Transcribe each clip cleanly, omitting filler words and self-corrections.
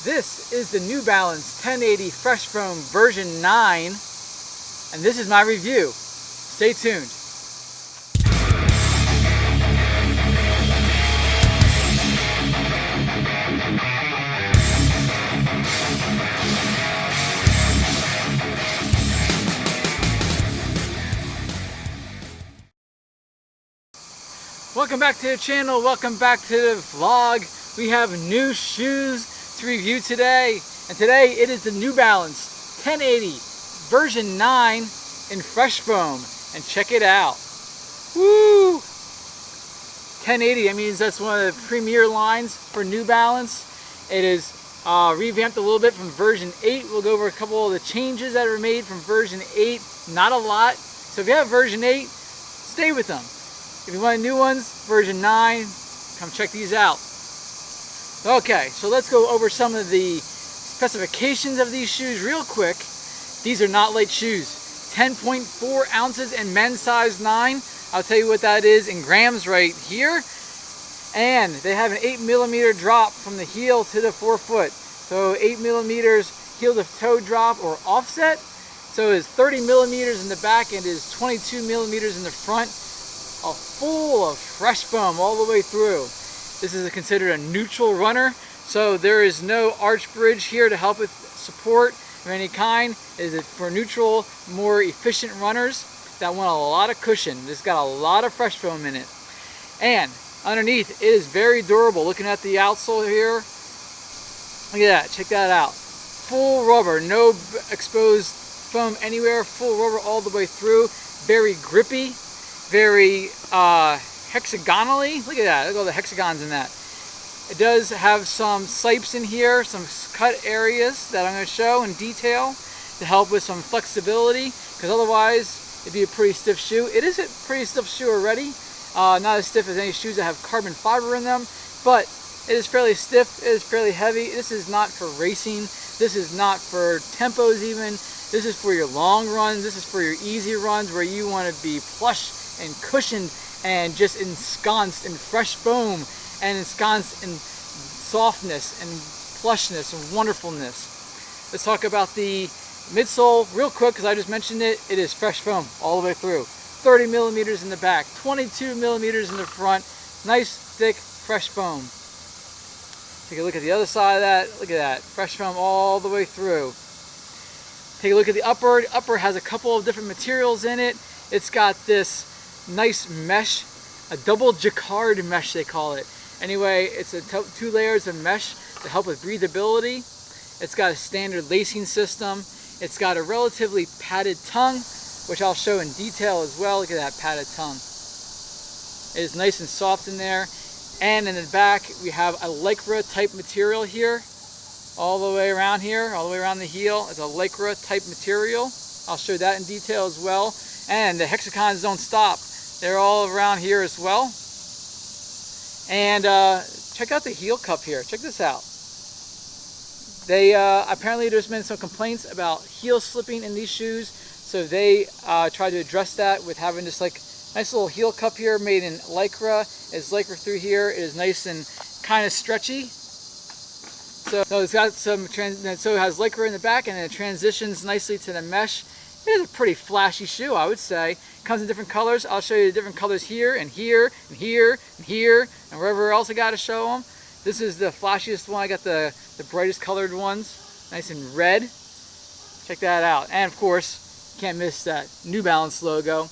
This is the New Balance 1080 Fresh Foam version 9, and this is my review. Stay tuned. Welcome back to the channel, welcome back to the vlog. We have new shoes to review today, and today it is the New Balance 1080 version 9 in Fresh Foam, and check it out. Woo! 1080, that means that's one of the premier lines for New Balance. It is revamped a little bit from version 8. We'll go over a couple of the changes that were made from version 8, not a lot. So if you have version 8, stay with them. If you want new ones, version 9, come check these out. Okay, so let's go over some of the specifications of these shoes real quick. These are not light shoes. 10.4 ounces in men's size 9. I'll tell you what that is in grams right here. And they have an 8mm drop from the heel to the forefoot. So 8mm heel to toe drop or offset. So it's 30mm in the back and is 22mm in the front. Full of fresh foam all the way through. This is considered a neutral runner, so there is no arch bridge here to help with support of any kind. It is for neutral, more efficient runners that want a lot of cushion. This got a lot of fresh foam in it. And underneath, it is very durable. Looking at the outsole here, look at that, check that out. Full rubber, no exposed foam anywhere, full rubber all the way through, very grippy. Very hexagonally. Look at that. Look at all the hexagons in that. It does have some sipes in here, some cut areas that I'm going to show in detail to help with some flexibility, because otherwise it'd be a pretty stiff shoe. It is a pretty stiff shoe already. Not as stiff as any shoes that have carbon fiber in them, but it is fairly stiff. It is fairly heavy. This is not for racing. This is not for tempos even. This is for your long runs. This is for your easy runs where you want to be plush and cushioned and just ensconced in fresh foam and ensconced in softness and plushness and wonderfulness. Let's talk about the midsole real quick, because I just mentioned it. It is fresh foam all the way through. 30mm in the back, 22mm in the front. Nice thick fresh foam. Take a look at the other side of that. Look at that, fresh foam all the way through. Take a look at the upper. The upper has a couple of different materials in it. It's got this nice mesh, a double jacquard mesh they call it. Anyway, it's a two layers of mesh to help with breathability. It's got a standard lacing system. It's got a relatively padded tongue, which I'll show in detail as well. Look at that padded tongue. It is nice and soft in there. And in the back, we have a Lycra type material here, all the way around here, all the way around the heel. It's a Lycra type material. I'll show that in detail as well. And the hexagons don't stop. They're all around here as well. And check out the heel cup here. Check this out. They apparently there's been some complaints about heel slipping in these shoes, so they tried to address that with having this like nice little heel cup here made in Lycra. It's Lycra through here. It is nice and kind of stretchy. So it's got some so it has Lycra in the back, and it transitions nicely to the mesh. It is a pretty flashy shoe, I would say. Comes in different colors. I'll show you the different colors here and here and here and here and wherever else I got to show them. This is the flashiest one. I got the brightest colored ones, nice and red. Check that out. And of course, can't miss that New Balance logo.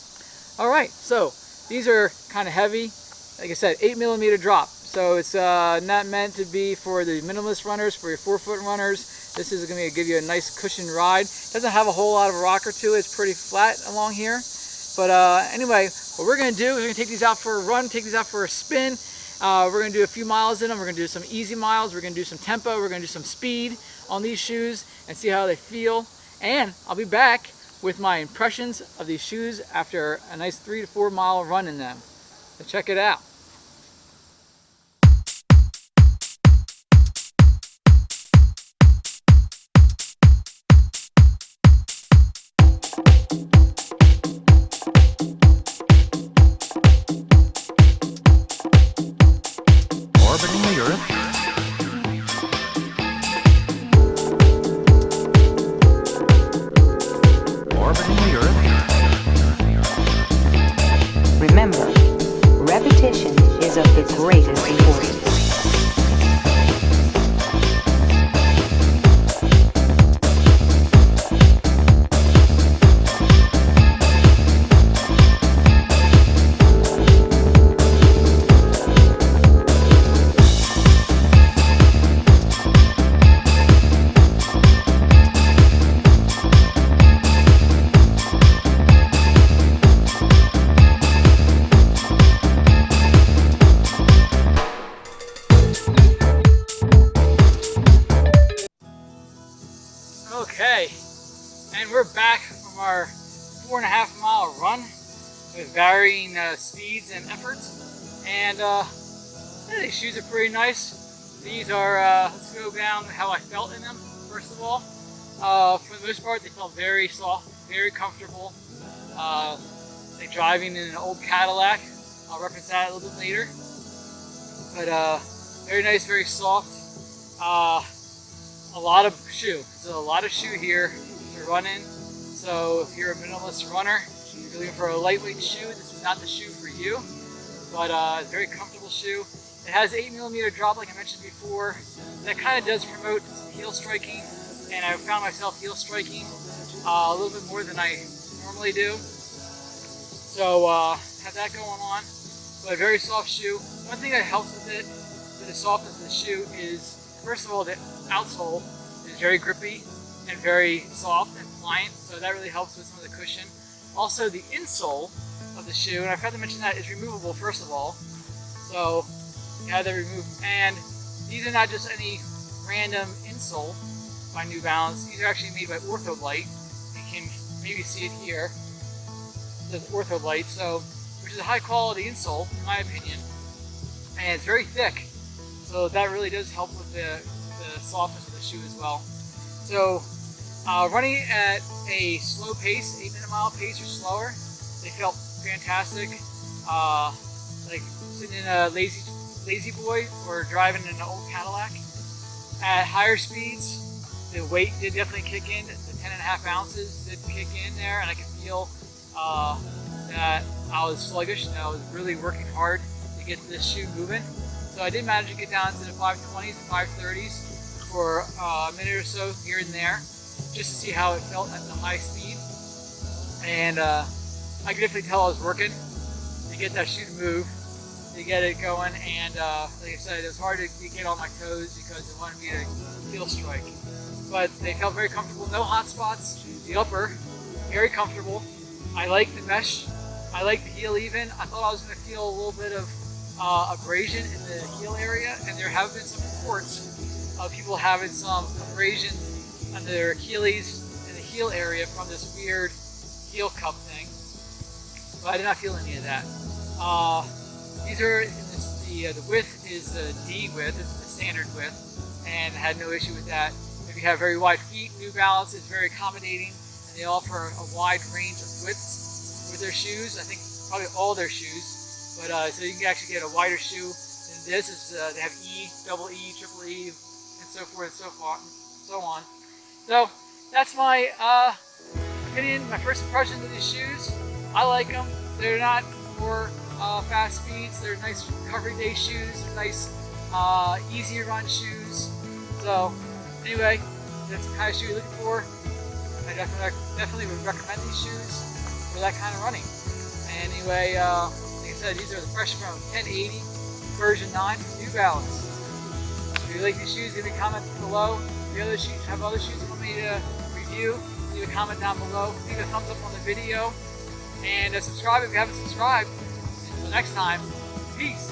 All right, so these are kind of heavy. Like I said, 8mm drop. So it's not meant to be for the minimalist runners, for your forefoot runners. This is going to give you a nice cushioned ride. Doesn't have a whole lot of rocker to it. It's pretty flat along here. But anyway, what we're going to do is we're going to take these out for a run, take these out for a spin. We're going to do a few miles in them. We're going to do some easy miles. We're going to do some tempo. We're going to do some speed on these shoes and see how they feel. And I'll be back with my impressions of these shoes after a nice 3 to 4 mile run in them. So check it out. And we're back from our 4.5 mile run with varying speeds and efforts. And yeah, these shoes are pretty nice. These are, let's go down how I felt in them, first of all. For the most part, they felt very soft, very comfortable. Like driving in an old Cadillac. I'll reference that a little bit later. But very nice, very soft. A lot of shoe. There's a lot of shoe here to run in. So if you're a minimalist runner, if you're looking for a lightweight shoe, this is not the shoe for you. But a very comfortable shoe. It has 8mm drop, like I mentioned before. That kind of does promote heel striking, and I found myself heel striking a little bit more than I normally do. So have that going on. But a very soft shoe. One thing that helps with it, with the softness of the shoe, is first of all the outsole is very grippy and very soft and pliant, so that really helps with some of the cushion. Also the insole of the shoe, and I forgot to mention that, is removable first of all. So you have that removed, and these are not just any random insole by New Balance. These are actually made by Ortholite. You can maybe see it here. It says Ortholite, so which is a high quality insole in my opinion, and it's very thick. So that really does help with the softness of the shoe as well. So running at a slow pace, 8-minute mile pace or slower, they felt fantastic. Like sitting in a lazy boy or driving in an old Cadillac. At higher speeds, the weight did definitely kick in. The 10.5 ounces did kick in there, and I could feel that I was sluggish and I was really working hard to get this shoe moving. So I did manage to get down to the 520s and 530s for a minute or so here and there, just to see how it felt at the high speed. And I could definitely tell I was working to get that shoe to move, to get it going. And like I said, it was hard to get on my toes because it wanted me to heel strike. But they felt very comfortable, no hot spots. The upper, very comfortable. I like the mesh. I like the heel even. I thought I was going to feel a little bit of abrasion in the heel area, and there have been some reports of people having some abrasion on their Achilles in the heel area from this weird heel cup thing. But I did not feel any of that. These are the width is the D width, it's the standard width, and had no issue with that. If you have very wide feet, New Balance is very accommodating, and they offer a wide range of widths with their shoes. I think probably all their shoes. But so you can actually get a wider shoe than this. They have E, double E, triple E, and so forth and so on. So that's my opinion, my first impressions of these shoes. I like them. They're not for fast speeds. They're nice recovery day shoes. They're nice, easy to run shoes. So anyway, that's the kind of shoe you're looking for. I definitely would recommend these shoes for that kind of running. Anyway, like I said, these are the Fresh Foam 1080 version 9 from New Balance. If you like these shoes, leave a comment below. If you have other shoes you want me to review, leave a comment down below. Leave a thumbs up on the video. And subscribe if you haven't subscribed. Until next time, peace.